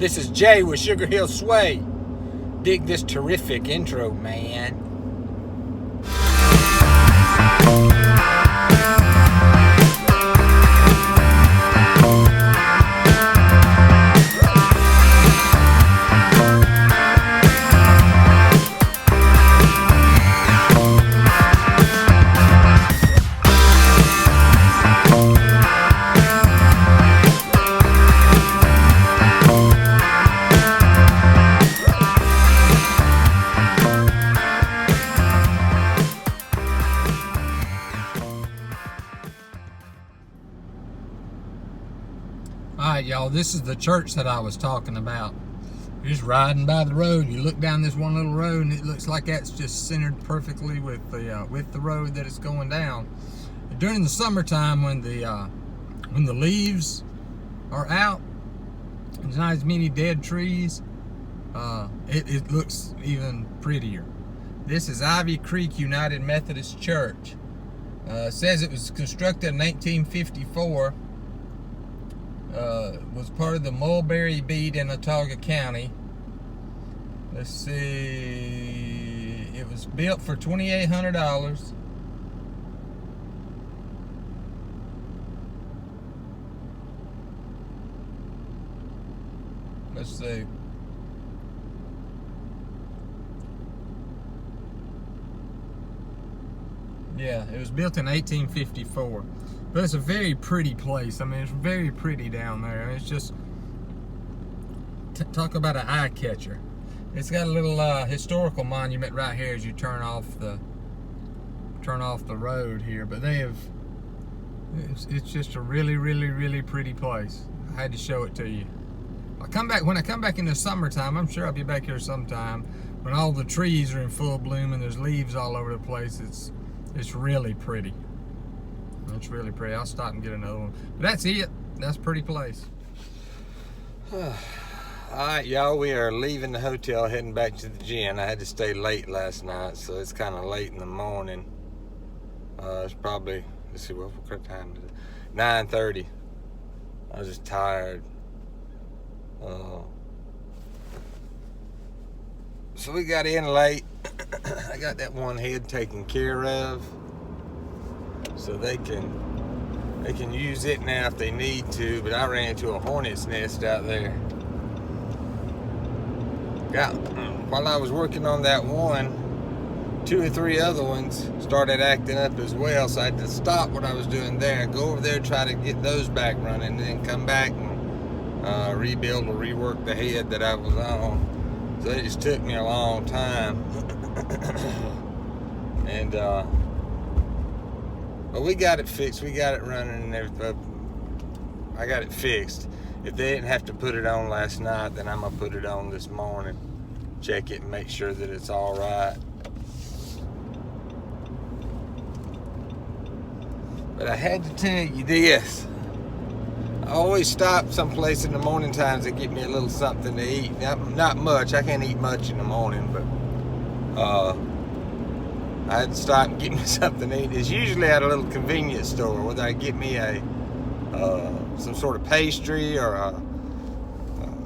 This is Jay with Sugar Hill Sway. Dig this terrific intro, man. Alright, y'all, this is the church that I was talking about. You're just riding by the road, you look down this one little road and it looks like that's just centered perfectly with the road that it's going down. During the summertime when the leaves are out, there's not as many dead trees, it looks even prettier. This is Ivy Creek United Methodist Church. It says it was constructed in 1954. Was part of the Mulberry Beat in Autauga County. Let's see, it was built for $2,800. Let's see. Yeah, it was built in 1854. But it's a very pretty place. I mean, it's very pretty down there. It's just, talk about an eye catcher. It's got a little historical monument right here as you turn off the road here. But it's just a really, really, really pretty place. I had to show it to you. When I come back in the summertime, I'm sure I'll be back here sometime when all the trees are in full bloom and there's leaves all over the place. It's really pretty. It's really pretty. I'll stop and get another one. But that's it. That's a pretty place. Alright, y'all. We are leaving the hotel, heading back to the gym. I had to stay late last night, so it's kind of late in the morning. It's probably, let's see, what time is it? 9:30. I was just tired. So we got in late. I got that one head taken care of. So they can use it now if they need to, but I ran into a hornet's nest out there. While I was working on that one, 2 or 3 other ones started acting up as well, so I had to stop what I was doing there, go over there, try to get those back running, and then come back and rebuild or rework the head that I was on. So it just took me a long time. And but we got it fixed. We got it running and everything. I got it fixed. If they didn't have to put it on last night, then I'm going to put it on this morning. Check it and make sure that it's all right. But I had to tell you this. I always stop someplace in the morning times to get me a little something to eat. Not much. I can't eat much in the morning, but I had to stop and get me something to eat. It's usually at a little convenience store, whether I get me some sort of pastry or a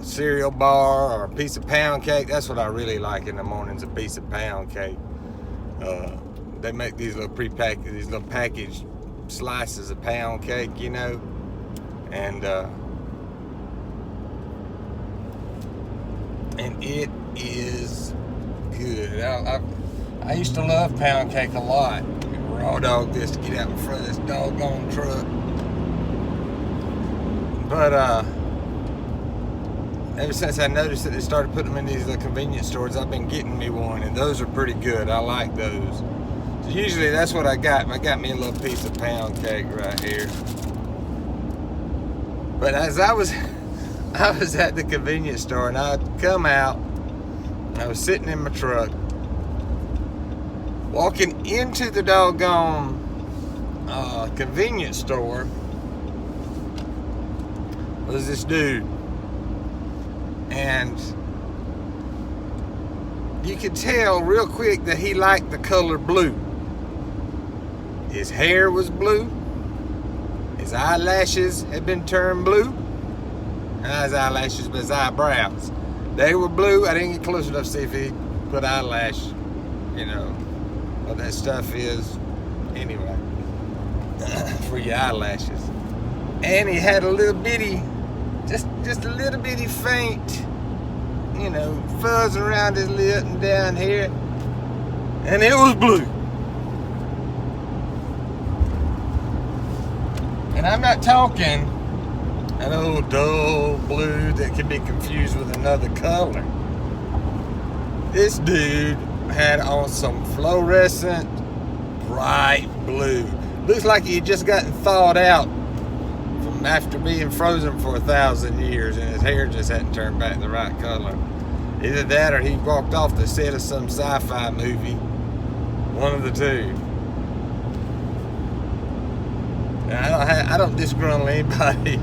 cereal bar or a piece of pound cake. That's what I really like in the mornings, a piece of pound cake. They make these little these little packaged slices of pound cake, you know, and it is good. I used to love pound cake a lot. Raw dog this to get out in front of this doggone truck. But ever since I noticed that they started putting them in these little convenience stores, I've been getting me one, and those are pretty good. I like those. So usually that's what I got. I got me a little piece of pound cake right here. But as I was at the convenience store, and I'd come out, and I was sitting in my truck, walking into the doggone convenience store was this dude, and you could tell real quick that he liked the color blue. His hair was blue, his eyelashes had been turned blue, Not his eyelashes, but his eyebrows. They were blue. I didn't get close enough to see if he put eyelash, you know, what that stuff is. Anyway, for your eyelashes. And he had a little bitty, just a little bitty faint, you know, fuzz around his lip and down here. And it was blue. And I'm not talking an old dull blue that can be confused with another color. This dude had on some fluorescent bright blue. Looks like he had just gotten thawed out from after being frozen for 1,000 years and his hair just hadn't turned back the right color. Either that or he walked off the set of some sci-fi movie. One of the two. Now, I don't disgruntle anybody.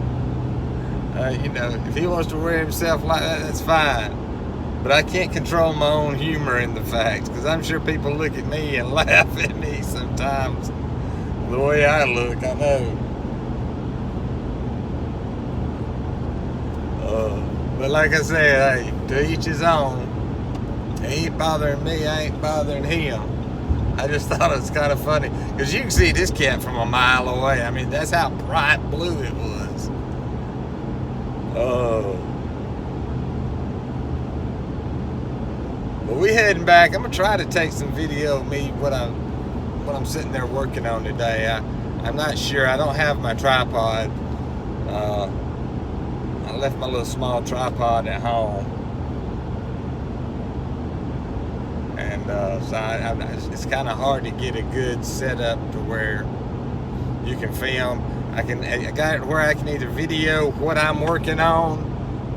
You know, if he wants to wear himself like that, that's fine. But I can't control my own humor in the facts, because I'm sure people look at me and laugh at me sometimes. The way I look, I know. But like I said, hey, to each his own. He ain't bothering me, I ain't bothering him. I just thought it was kind of funny, because you can see this cat from a mile away. I mean, that's how bright blue it was. But we heading back. I'm gonna try to take some video of me what I'm sitting there working on today. I'm not sure. I don't have my tripod. I left my little small tripod at home, and so it's kind of hard to get a good setup to where you can film. I got it where I can either video what I'm working on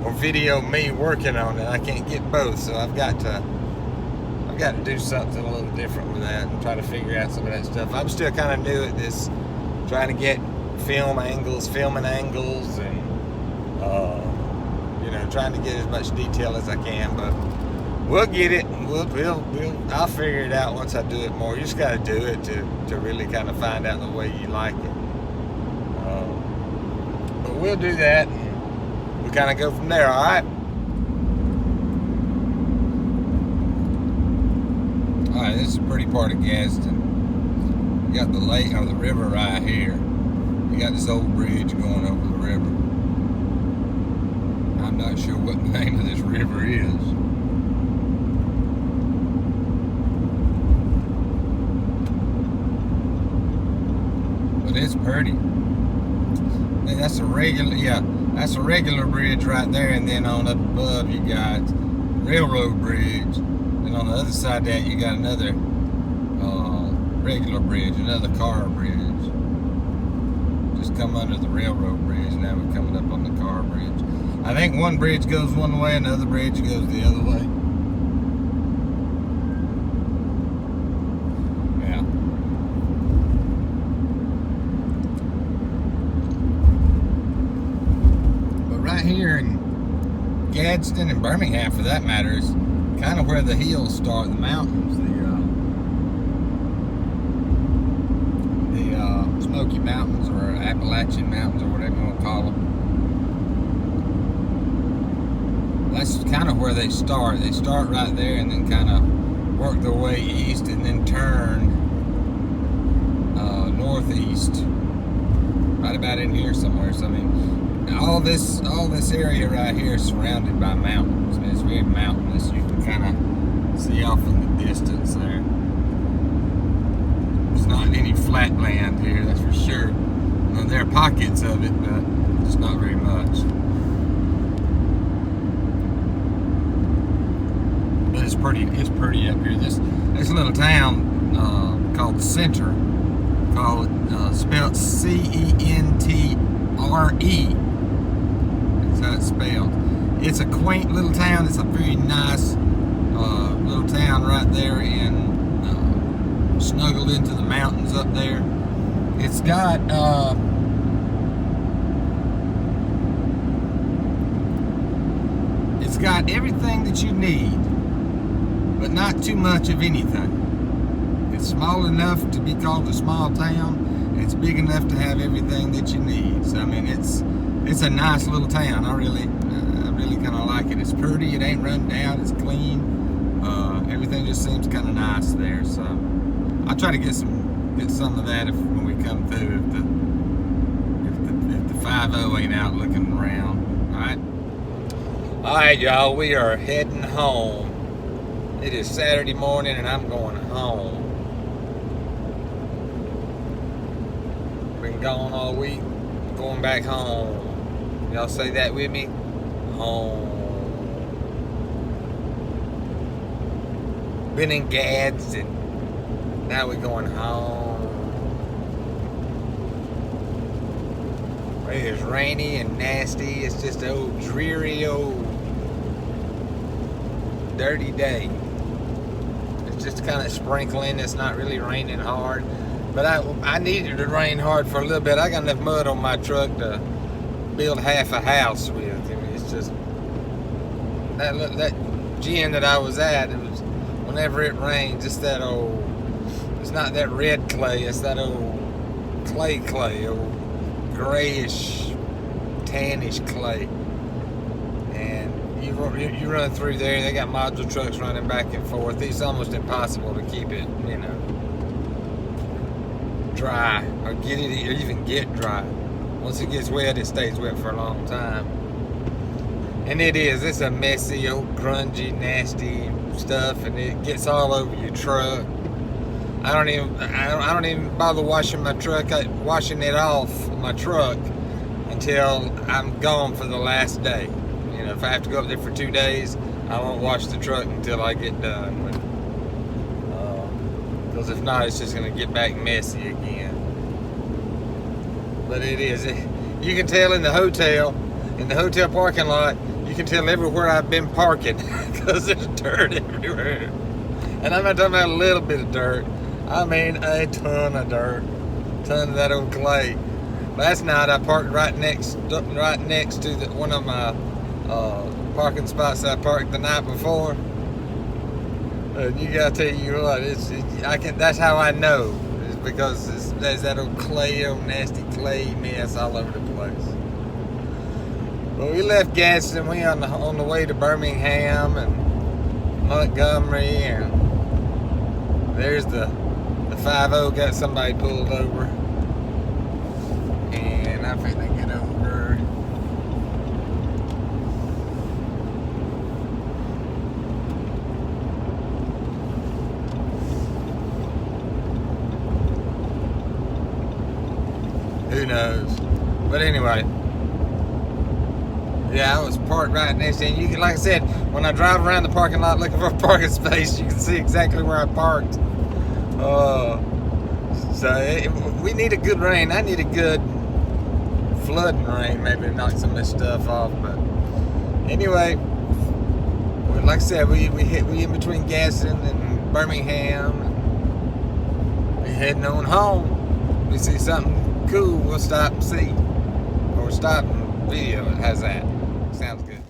or video me working on it. I can't get both, so I've got to do something a little different with that and try to figure out some of that stuff. I'm still kind of new at this, trying to get filming angles, and you know, trying to get as much detail as I can. But we'll get it. I'll figure it out once I do it more. You just got to do it to really kind of find out the way you like it. But we'll do that, and we'll kind of go from there. All right. All right, this is a pretty part of Gadsden. You got the lake or the river right here. You got this old bridge going over the river. I'm not sure what the name of this river is. But it's pretty. And that's a regular bridge right there, and then on up above you got railroad bridge. And on the other side of that, you got another regular bridge, another car bridge. Just come under the railroad bridge, now we're coming up on the car bridge. I think one bridge goes one way, another bridge goes the other way. Yeah. But right here in Gadsden and Birmingham, for that matter, is kind of where the hills start, the mountains, the Smoky Mountains or Appalachian Mountains or whatever you want to call them. That's kind of where they start. They start right there and then kind of work their way east and then turn northeast, right about in here somewhere. So I mean, all this area right here is surrounded by mountains. I mean, it's very mountainous. You can kind of see off in the distance there. There's not any flat land here, that's for sure. Now, there are pockets of it, but it's not very much. But it's pretty up here. This little town called Center, spelled C-E-N-T-R-E. That's how it's spelled. It's a quaint little town. It's a very nice little town right there snuggled into the mountains up there. It's got everything that you need, but not too much of anything. It's small enough to be called a small town, and it's big enough to have everything that you need. So I mean, it's a nice little town. I really really kind of like it. It's pretty, it ain't run down, it's clean. Everything just seems kind of nice there. So I'll try to get some of that when we come through. If the 5-0 ain't out looking around. All right, y'all. We are heading home. It is Saturday morning, and I'm going home. Been gone all week. Going back home. Y'all say that with me? Home. Been in Gadsden. Now we're going home. It is rainy and nasty. It's just an old dreary old dirty day. It's just kind of sprinkling. It's not really raining hard. But I needed it to rain hard for a little bit. I got enough mud on my truck to build half a house with. I mean, it's just that gym that I was at, it was whenever it rains, it's that old, it's not that red clay, it's that old clay, old grayish, tannish clay. And you run through there, they got module trucks running back and forth. It's almost impossible to keep it, dry or even get dry. Once it gets wet, it stays wet for a long time. And it's a messy, old grungy, nasty stuff, and it gets all over your truck. I don't even bother washing my truck, washing it off my truck until I'm gone for the last day. If I have to go up there for 2 days, I won't wash the truck until I get done with it. Because if not, it's just going to get back messy again. But you can tell in the hotel parking lot, you can tell everywhere I've been parking because there's dirt everywhere. And I'm not talking about a little bit of dirt. I mean a ton of dirt. Ton of that old clay. Last night I parked right next to one of my parking spots that I parked the night before. You gotta tell you what, that's how I know. It's because there's that old nasty clay mess all over the place. Well, we left Gadsden. We on the way to Birmingham and Montgomery, and there's the 5-0 got somebody pulled over, and I think they get over. Who knows? But anyway. Yeah, I was parked right next to it. You can, like I said, when I drive around the parking lot looking for a parking space, you can see exactly where I parked. We need a good rain. I need a good flooding rain, maybe to knock some of this stuff off. But anyway, like I said, we in between Gadsden and Birmingham. We're heading on home. If we see something cool, we'll stop and see, or stop and video. It has that. Sounds good.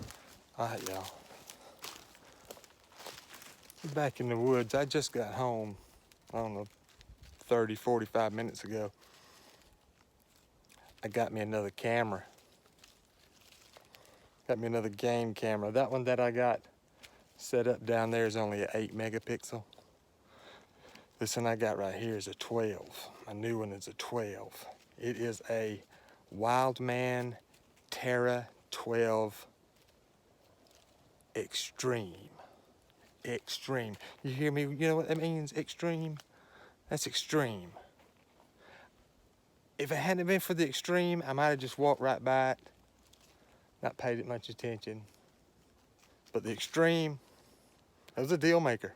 All right, y'all. Back in the woods. I just got home, I don't know, 30, 45 minutes ago. I got me another camera. Got me another game camera. That one that I got set up down there is only an 8 megapixel. This one I got right here is a 12. My new one is a 12. It is a Wildman Terra 12 Extreme. Extreme. You hear me? You know what that means? Extreme? That's extreme. If it hadn't been for the extreme, I might have just walked right by it, not paid it much attention. But the extreme, that was a deal maker.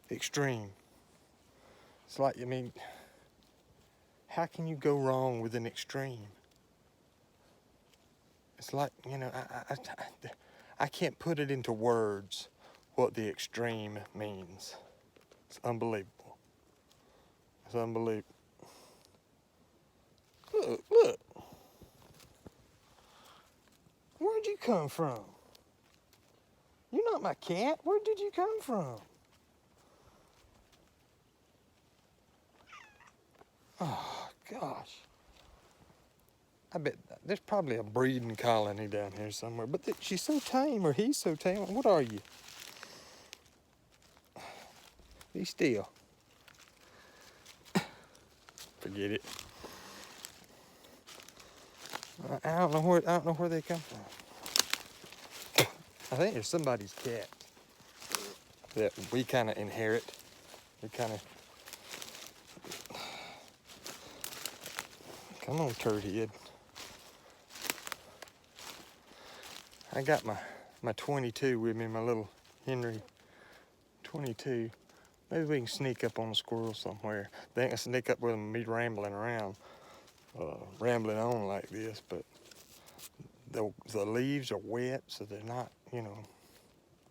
Extreme. It's like, how can you go wrong with an extreme? It's like, I can't put it into words what the extreme means. It's unbelievable. It's unbelievable. Look. Where'd you come from? You're not my cat. Where did you come from? Oh, gosh. I bet there's probably a breeding colony down here somewhere, but she's so tame, or he's so tame. What are you? Be still. Forget it. I don't know where they come from. I think there's somebody's cat that we kind of inherit. We kind of. Come on, turd head. I got my 22 with me, my little Henry 22. Maybe we can sneak up on a squirrel somewhere. They ain't gonna sneak up with them, me rambling around, rambling on like this, but the leaves are wet, so they're not, you know,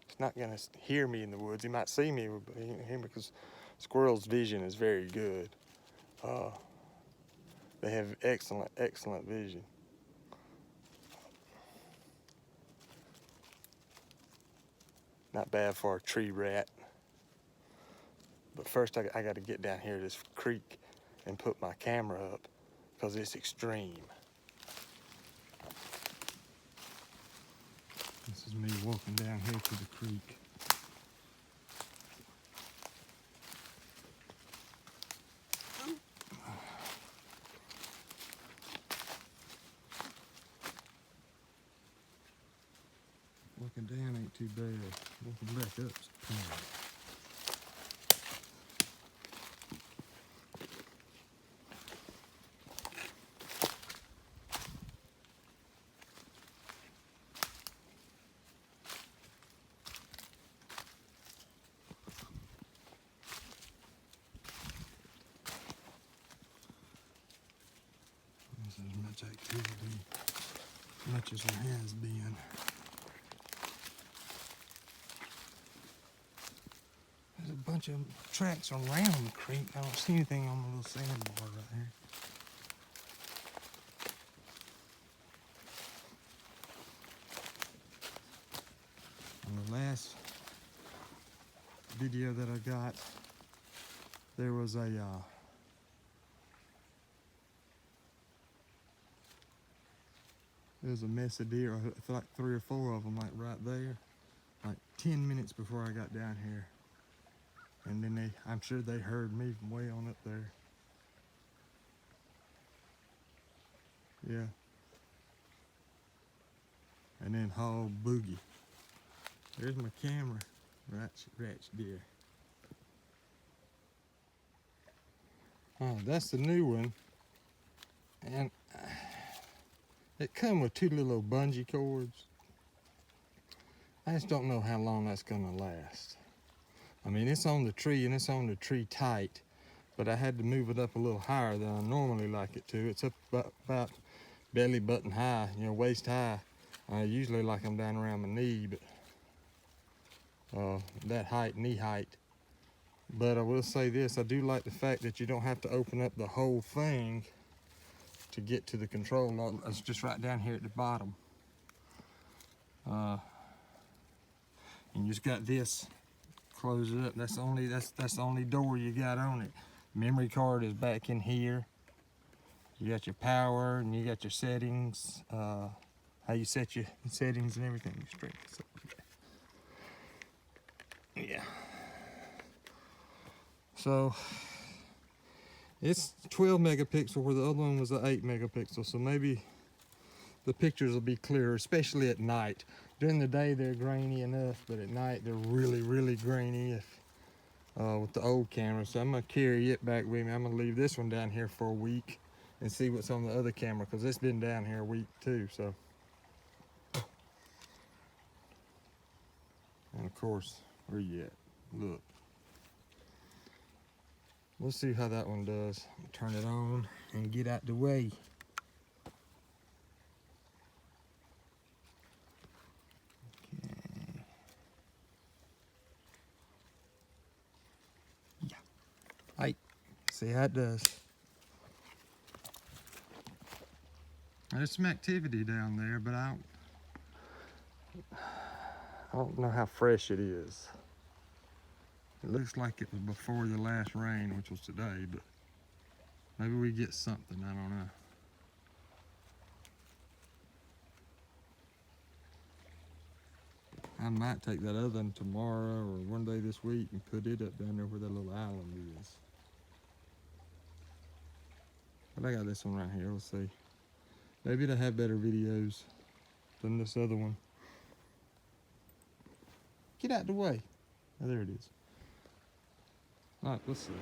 it's not gonna hear me in the woods. He might see me, but he can't hear me because squirrels' vision is very good. They have excellent vision. Not bad for a tree rat. But first I got to get down here to this creek and put my camera up because it's extreme. This is me walking down here to the creek. Walking down ain't too bad. Walking back up's pain. There's as much activity, much as there has been. There's a bunch of tracks around the creek. I don't see anything on the little sandbar right here. On the last video that I got, there was a mess of deer, like 3 or 4 of them, like right there, like 10 minutes before I got down here. And then I'm sure they heard me from way on up there. Yeah. And then haul boogie. There's my camera, ratch deer. Oh, that's the new one. And it come with 2 little bungee cords. I just don't know how long that's gonna last. I mean, it's on the tree and it's on the tree tight, but I had to move it up a little higher than I normally like it to. It's up about belly button high, you know, waist high. I usually like them down around my knee, but that height, knee height. But I will say this, I do like the fact that you don't have to open up the whole thing to get to the control. It's just right down here at the bottom. And you just got this, close it up. That's the only door you got on it. Memory card is back in here. You got your power and you got your settings, how you set your settings and everything. Yeah. So it's 12 megapixel where the other one was the 8 megapixel. So maybe the pictures will be clearer, especially at night. During the day they're grainy enough, but at night they're really grainy with the old camera. So I'm gonna carry it back with me. I'm gonna leave this one down here for a week and see what's on the other camera, because it's been down here a week too. So, and of course, where you at? Look. We'll see how that one does. Turn it on and get out the way. Okay. Yeah. Hey, see how it does. There's some activity down there, but I don't know how fresh it is. It looks like it was before the last rain, which was today, but maybe we get something, I don't know. I might take that other one tomorrow or one day this week and put it up down there where that little island is. But I got this one right here. Let's see. Maybe it'll have better videos than this other one. Get out the way. Oh, there it is. All right, let's see.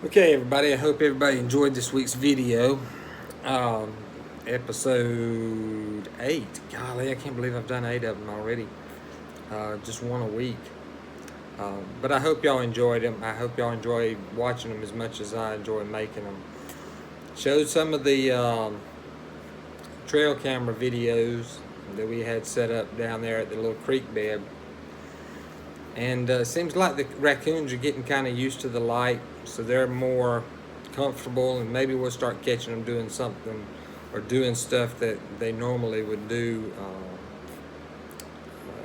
Okay, everybody, I hope everybody enjoyed this week's video. Episode 8. Golly, I can't believe I've done 8 of them already. Just one a week. But I hope y'all enjoyed them. I hope y'all enjoy watching them as much as I enjoy making them. Showed some of the trail camera videos that we had set up down there at the little creek bed. And seems like the raccoons are getting kind of used to the light, so they're more comfortable, and maybe we'll start catching them doing something or doing stuff that they normally would do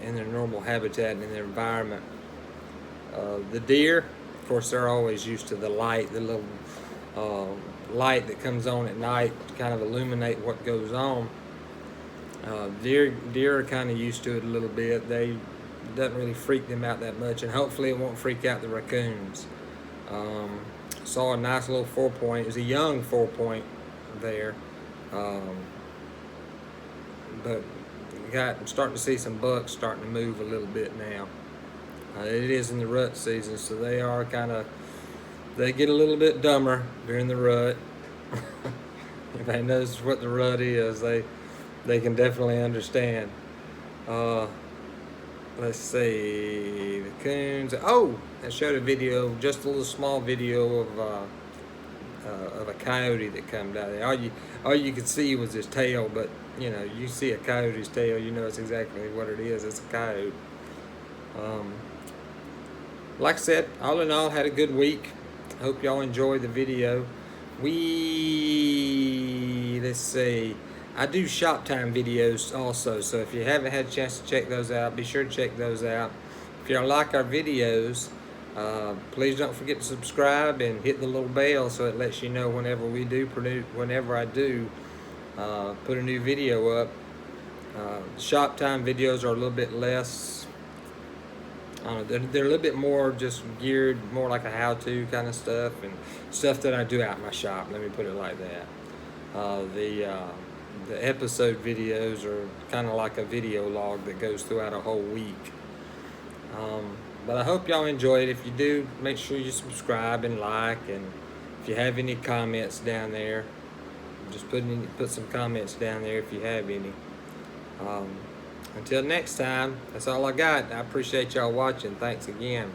in their normal habitat and in their environment. The deer, of course, they're always used to the light, the little light that comes on at night to kind of illuminate what goes on. Deer are kind of used to it a little bit. Doesn't really freak them out that much, and hopefully it won't freak out the raccoons. Saw a nice little 4-point. It was a young 4-point there, but starting to see some bucks starting to move a little bit now. It is in the rut season, so they get a little bit dumber during the rut. If they knows what the rut is, they can definitely understand. Let's see, the coons. Oh, I showed a video, just a little small video of a coyote that come down there. All you could see was his tail, but you know, you see a coyote's tail, you know it's exactly what it is. It's a coyote. Like I said, all in all, had a good week. Hope y'all enjoyed the video. Let's see. I do shop time videos also, so if you haven't had a chance to check those out, be sure to check those out. If y'all like our videos, please don't forget to subscribe and hit the little bell so it lets you know whenever I do put a new video up. Shop time videos are a little bit less. They're a little bit more just geared more like a how-to kind of stuff and stuff that I do out in my shop. Let me put it like that. The episode videos are kind of like a video log that goes throughout a whole week. But I hope y'all enjoy it. If you do, make sure you subscribe and like, and if you have any comments down there, just put some comments down there if you have any. Until next time, that's all I got. I appreciate y'all watching. Thanks again.